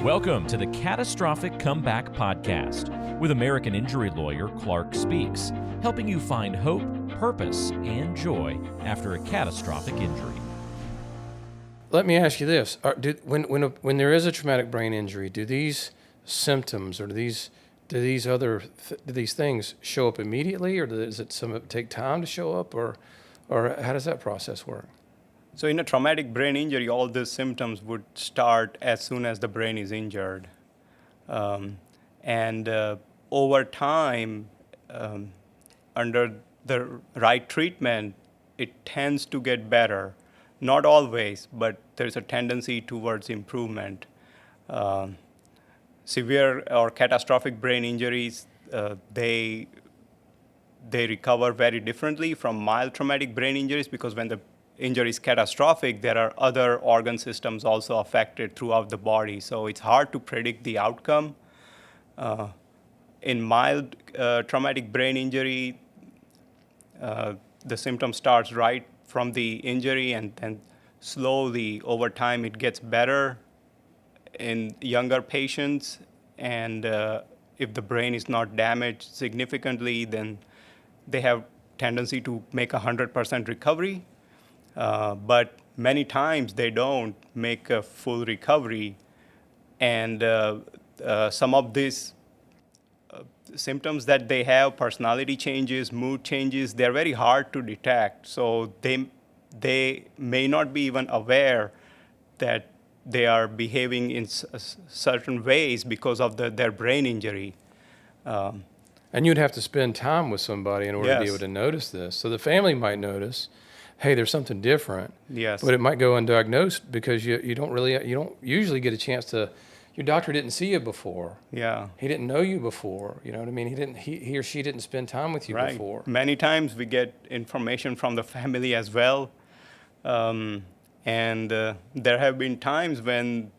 Welcome to the Catastrophic Comeback Podcast with American injury lawyer Clark Speaks, helping you find hope, purpose, and joy after a catastrophic injury. Let me ask you this: when there is a traumatic brain injury, do these symptoms or do these things show up immediately, or does it take time to show up, or how does that process work? So in a traumatic brain injury, all the symptoms would start as soon as the brain is injured. Over time, under the right treatment, it tends to get better. Not always, but there's a tendency towards improvement. Severe or catastrophic brain injuries, they recover very differently from mild traumatic brain injuries, because when the injury is catastrophic, there are other organ systems also affected throughout the body. So it's hard to predict the outcome. In mild traumatic brain injury, the symptom starts right from the injury, and then slowly over time it gets better in younger patients. And if the brain is not damaged significantly, then they have tendency to make 100% recovery. But many times they don't make a full recovery. And some of these symptoms that they have, personality changes, mood changes, they're very hard to detect. So they may not be even aware that they are behaving in certain ways because of their brain injury. And you'd have to spend time with somebody in order to be able to notice this. So the family might notice, hey, there's something different. Yes. But it might go undiagnosed because you don't usually get a chance to. Your doctor didn't see you before. Yeah. He didn't know you before. You know what I mean? He or she didn't spend time with you before. Many times we get information from the family as well. And there have been times when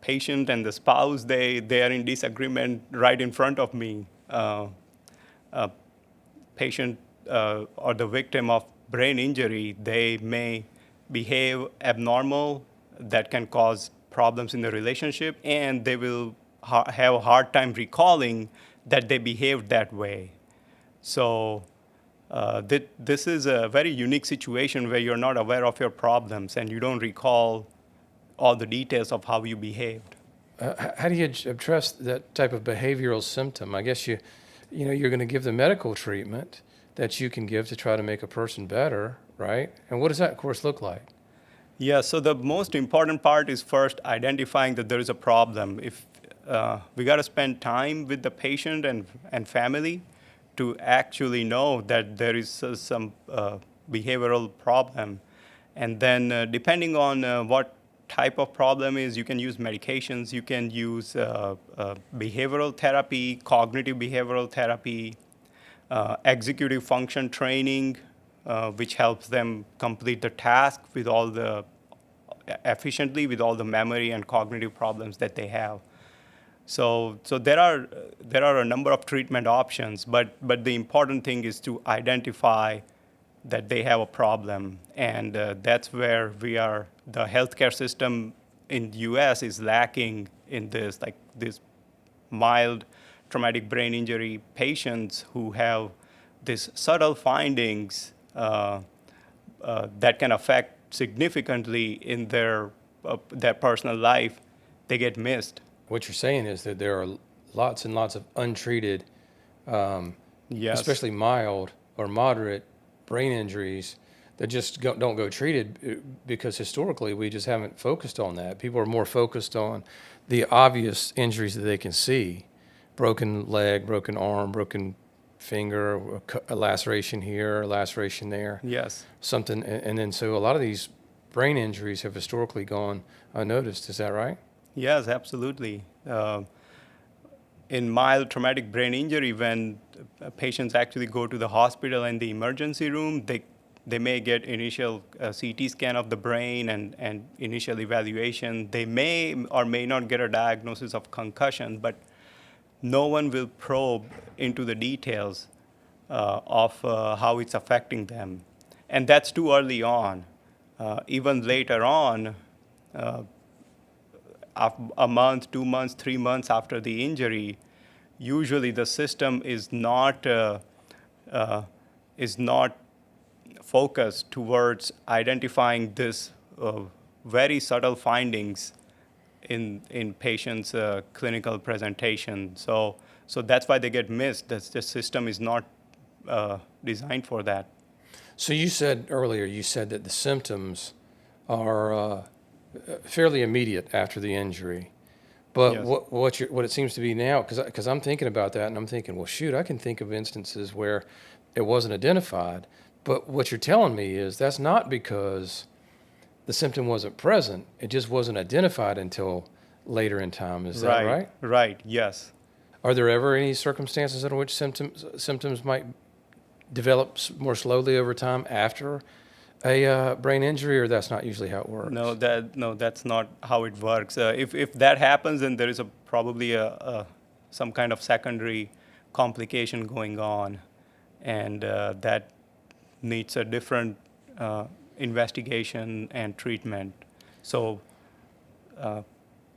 patient and the spouse, they are in disagreement right in front of me. Patient or the victim of brain injury, they may behave abnormal that can cause problems in the relationship, and they will have a hard time recalling that they behaved that way. So this is a very unique situation where you're not aware of your problems and you don't recall all the details of how you behaved. How do you address that type of behavioral symptom? I guess you're going to give the medical treatment that you can give to try to make a person better, right? And what does that course look like? Yeah, so the most important part is first identifying that there is a problem. If we got to spend time with the patient and family to actually know that there is some behavioral problem. And then depending on what type of problem is, you can use medications, you can use behavioral therapy, cognitive behavioral therapy, executive function training, which helps them complete the task efficiently with all the memory and cognitive problems that they have. So there are a number of treatment options, but the important thing is to identify that they have a problem, and that's where the healthcare system in the U.S. is lacking in this, like this mild traumatic brain injury patients who have these subtle findings that can affect significantly in their personal life, they get missed. What you're saying is that there are lots and lots of untreated, especially mild or moderate brain injuries that just don't go treated because historically we just haven't focused on that. People are more focused on the obvious injuries that they can see: broken leg, broken arm, broken finger, a laceration here, a laceration there. Yes. Something, and then so a lot of these brain injuries have historically gone unnoticed. Is that right? Yes, absolutely. In mild traumatic brain injury, when patients actually go to the hospital and the emergency room, they may get initial CT scan of the brain and initial evaluation. They may or may not get a diagnosis of concussion, but no one will probe into the details of how it's affecting them. And that's too early on. Even later on, a month, 2 months, 3 months after the injury, usually the system is not focused towards identifying this very subtle findings in patients' clinical presentation. So that's why they get missed. The system is not designed for that. So you said earlier, that the symptoms are fairly immediate after the injury. But Yes. what it seems to be now, because I'm thinking about that and I'm thinking, well, shoot, I can think of instances where it wasn't identified. But what you're telling me is that's not because the symptom wasn't present. It just wasn't identified until later in time. Is that right? Right. Yes. Are there ever any circumstances in which symptoms might develop more slowly over time after a brain injury, or that's not usually how it works? No, that's not how it works. If that happens, then there is probably some kind of secondary complication going on, and that needs a different investigation and treatment. So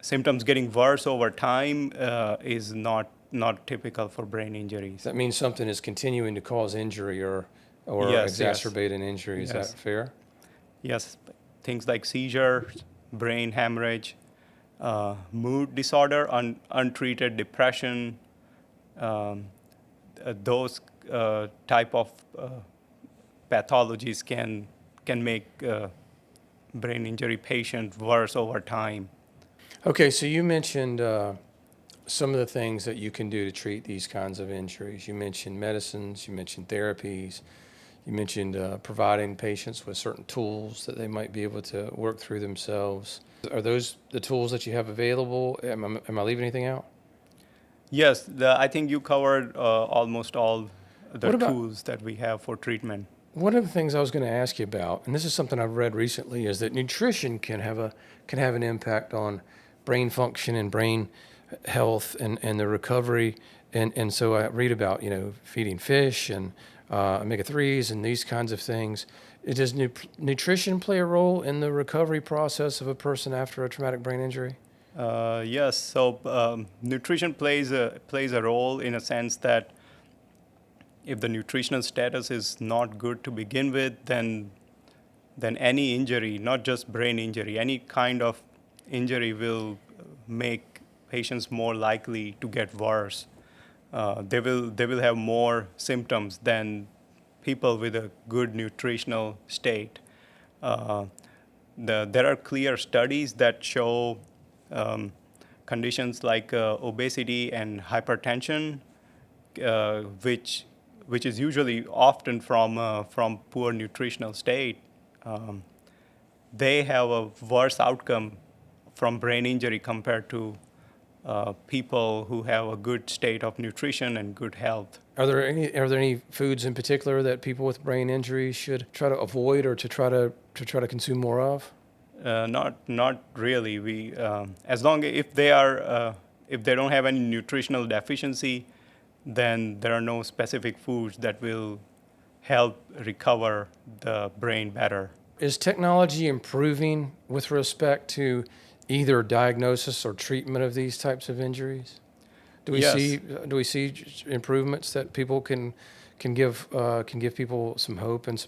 symptoms getting worse over time is not typical for brain injuries. That means something is continuing to cause injury or Yes, exacerbate an injury. Is Yes. that fair? Yes, things like seizures, brain hemorrhage, mood disorder, untreated depression, those type of pathologies can make brain injury patient worse over time. Okay, so you mentioned some of the things that you can do to treat these kinds of injuries. You mentioned medicines, you mentioned therapies, you mentioned providing patients with certain tools that they might be able to work through themselves. Are those the tools that you have available? Am I leaving anything out? Yes, I think you covered almost all the What about- tools that we have for treatment. One of the things I was going to ask you about, and this is something I've read recently, is that nutrition can have an impact on brain function and brain health and the recovery. And so I read about, feeding fish and omega-3s and these kinds of things. Does nutrition play a role in the recovery process of a person after a traumatic brain injury? Yes, so nutrition plays a role in a sense that if the nutritional status is not good to begin with, then any injury, not just brain injury, any kind of injury will make patients more likely to get worse. They will have more symptoms than people with a good nutritional state. There are clear studies that show conditions like obesity and hypertension, which is usually often from poor nutritional state. They have a worse outcome from brain injury compared to people who have a good state of nutrition and good health. Are there any foods in particular that people with brain injuries should try to avoid or to try to consume more of? Not really. We as long if they don't have any nutritional deficiency, then there are no specific foods that will help recover the brain better. Is technology improving with respect to either diagnosis or treatment of these types of injuries? Do we see improvements that people can give people some hope and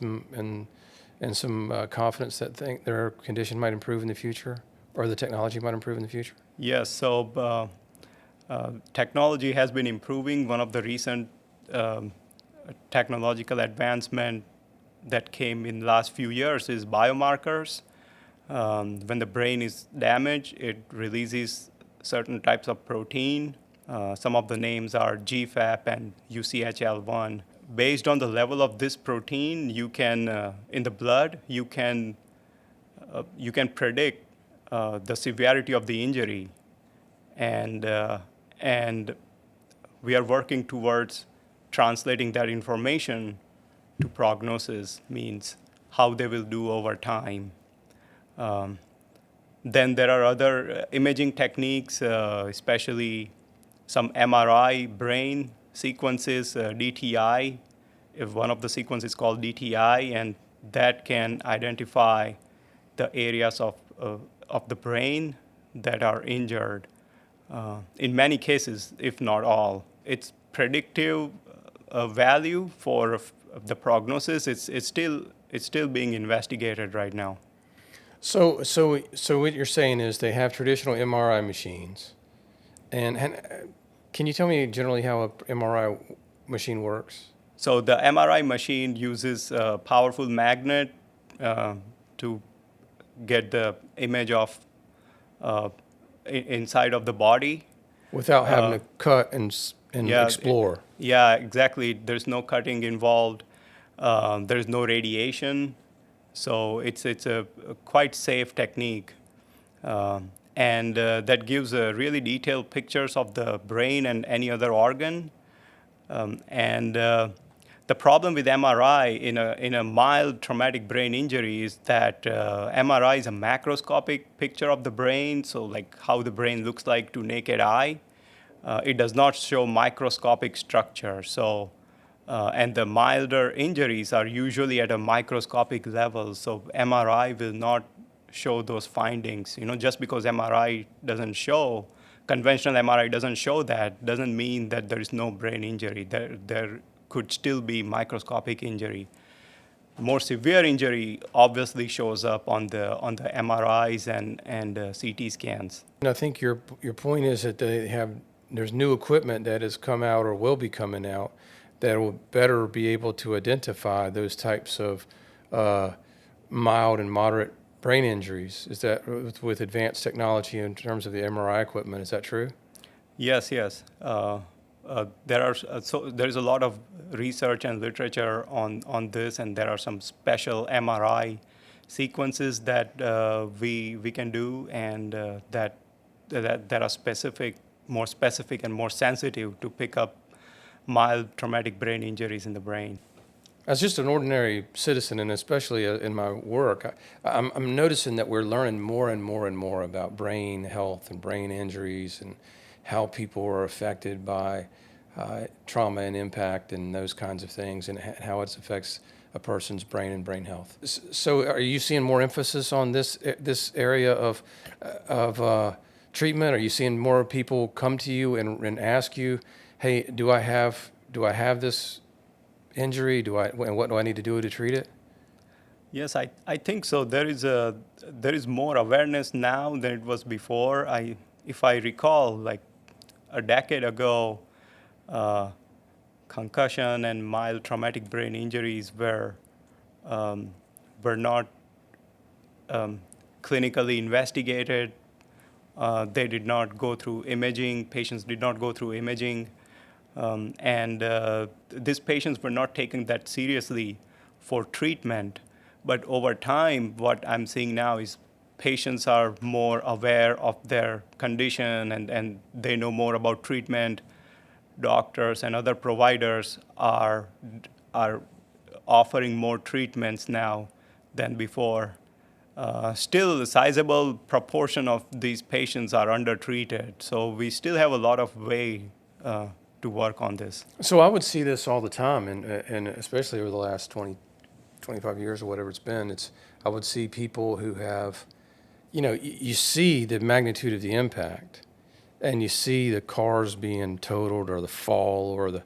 some confidence that their condition might improve in the future, or the technology might improve in the future? Yes. So technology has been improving. One of the recent technological advancement that came in the last few years is biomarkers. When the brain is damaged, it releases certain types of protein. Some of the names are GFAP and UCHL1. Based on the level of this protein, you can in the blood, you can predict the severity of the injury, and we are working towards translating that information to prognosis, means how they will do over time. Then there are other imaging techniques, especially some MRI brain sequences, DTI. If one of the sequences is called DTI, and that can identify the areas of the brain that are injured. In many cases, if not all, its predictive value for the prognosis, it's still being investigated right now. So what you're saying is they have traditional MRI machines, and can you tell me generally how a MRI machine works? So the MRI machine uses a powerful magnet to get the image of inside of the body. Without having to cut and Yeah, explore. Yeah, exactly. There's no cutting involved. There's no radiation, so it's a quite safe technique, and that gives really detailed pictures of the brain and any other organ. And the problem with MRI in a mild traumatic brain injury is that MRI is a macroscopic picture of the brain, so like how the brain looks like to naked eye. It does not show microscopic structure. So, and the milder injuries are usually at a microscopic level. So MRI will not show those findings. Just because conventional MRI doesn't show that, doesn't mean that there is no brain injury. There could still be microscopic injury. More severe injury obviously shows up on the MRIs and CT scans. And I think your point is that there's new equipment that has come out or will be coming out that will better be able to identify those types of mild and moderate brain injuries. Is that with advanced technology in terms of the MRI equipment? Is that true? Yes. There is a lot of research and literature on this, and there are some special MRI sequences that we can do, and that are more specific and more sensitive to pick up mild traumatic brain injuries in the brain. As just an ordinary citizen, and especially in my work, I'm noticing that we're learning more and more and more about brain health and brain injuries and how people are affected by trauma and impact and those kinds of things, and how it affects a person's brain and brain health. So, are you seeing more emphasis on this area of treatment? Are you seeing more people come to you and ask you, "Hey, do I have this injury? And what do I need to do to treat it?" Yes, I think so. There is more awareness now than it was before. If I recall, like a decade ago, concussion and mild traumatic brain injuries were not clinically investigated. They did not go through imaging. Patients did not go through imaging. And these patients were not taken that seriously for treatment. But over time, what I'm seeing now is patients are more aware of their condition, and they know more about treatment. Doctors and other providers are offering more treatments now than before. Still, a sizable proportion of these patients are undertreated, so we still have a lot of way to work on this. So I would see this all the time, and especially over the last 20, 25 years or whatever it's been. I would see people who have, you see the magnitude of the impact, and you see the cars being totaled or the fall or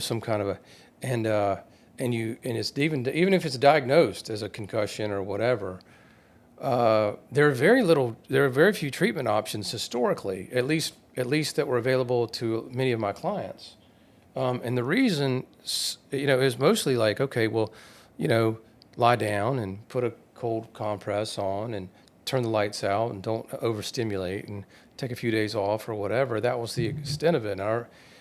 some kind of and it's even if it's diagnosed as a concussion or whatever. There are very few treatment options historically, at least that were available to many of my clients. And the reason, is mostly like, okay, well, lie down and put a cold compress on and turn the lights out and don't overstimulate and take a few days off or whatever. That was the extent of it.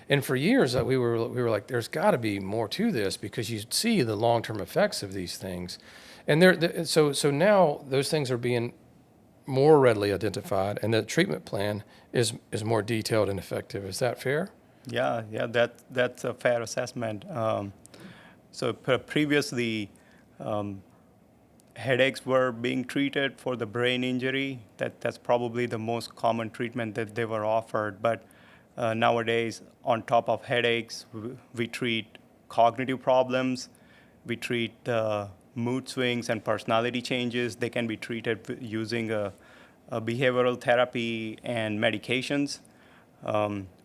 And for years we were like, there's got to be more to this, because you see the long-term effects of these things. And so now those things are being more readily identified, and the treatment plan is more detailed and effective. Is that fair? Yeah, that's a fair assessment. Previously, headaches were being treated for the brain injury. That's probably the most common treatment that they were offered. But nowadays, on top of headaches, we treat cognitive problems. We treat mood swings and personality changes. They can be treated using behavioral therapy, and medications.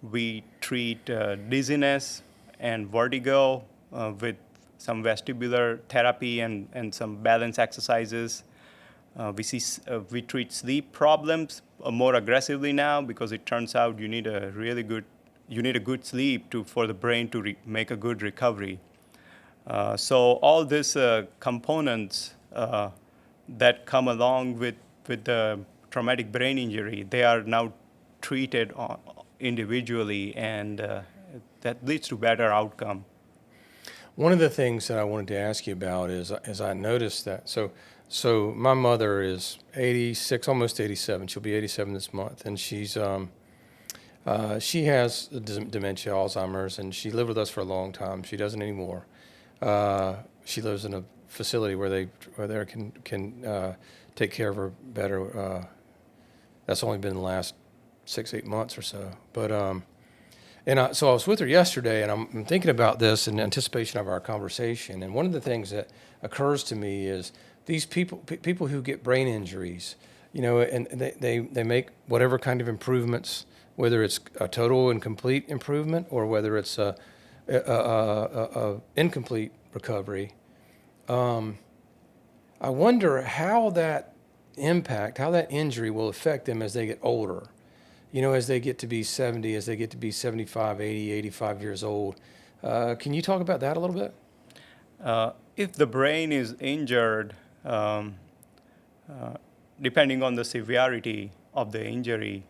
We treat dizziness and vertigo with some vestibular therapy and some balance exercises. We treat sleep problems more aggressively now because it turns out you need a good sleep for the brain to make a good recovery. So all these components that come along with the traumatic brain injury, they are now treated individually, and that leads to better outcome. One of the things that I wanted to ask you about is I noticed that so my mother is 86, almost 87. She'll be 87 this month, and she has dementia, Alzheimer's, and she lived with us for a long time. She doesn't anymore. She lives in a facility where they can take care of her better. That's only been the last 6-8 months or so. But so I was with her yesterday, and I'm thinking about this in anticipation of our conversation. And one of the things that occurs to me is these people who get brain injuries, and they make whatever kind of improvements, whether it's a total and complete improvement or whether it's a incomplete recovery. I wonder how that injury will affect them as they get older. As they get to be 70, as they get to be 75, 80, 85 years old. Can you talk about that a little bit? If the brain is injured, depending on the severity of the injury,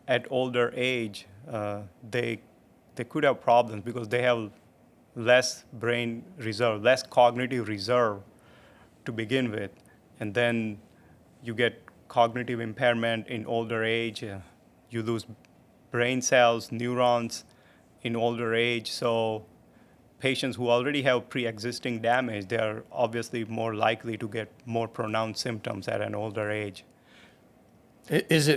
at older age, they could have problems because they have less brain reserve, less cognitive reserve to begin with. And then you get cognitive impairment in older age. You lose brain cells, neurons in older age. So patients who already have pre-existing damage, they are obviously more likely to get more pronounced symptoms at an older age. Is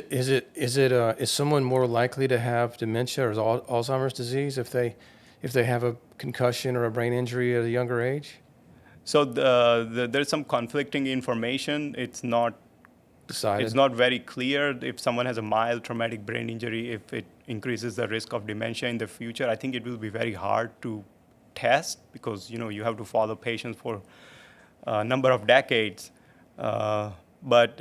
someone more likely to have dementia or Alzheimer's disease if they have a concussion or a brain injury at a younger age? So there's some conflicting information. It's not decided. It's not very clear if someone has a mild traumatic brain injury, if it increases the risk of dementia in the future. I think it will be very hard to test because you have to follow patients for a number of decades. But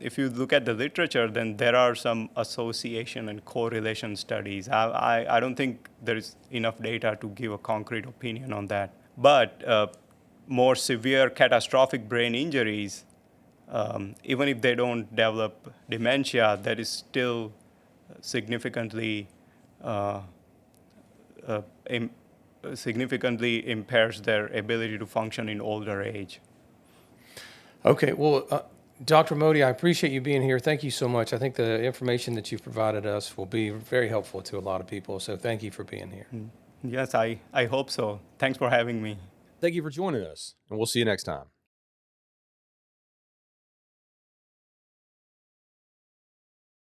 if you look at the literature, then there are some association and correlation studies. I don't think there is enough data to give a concrete opinion on that. But more severe catastrophic brain injuries, even if they don't develop dementia, that is still significantly impairs their ability to function in older age. Okay, well, Dr. Modi, I appreciate you being here. Thank you so much. I think the information that you've provided us will be very helpful to a lot of people, so thank you for being here. Yes, I hope so. Thanks for having me. Thank you for joining us, and we'll see you next time.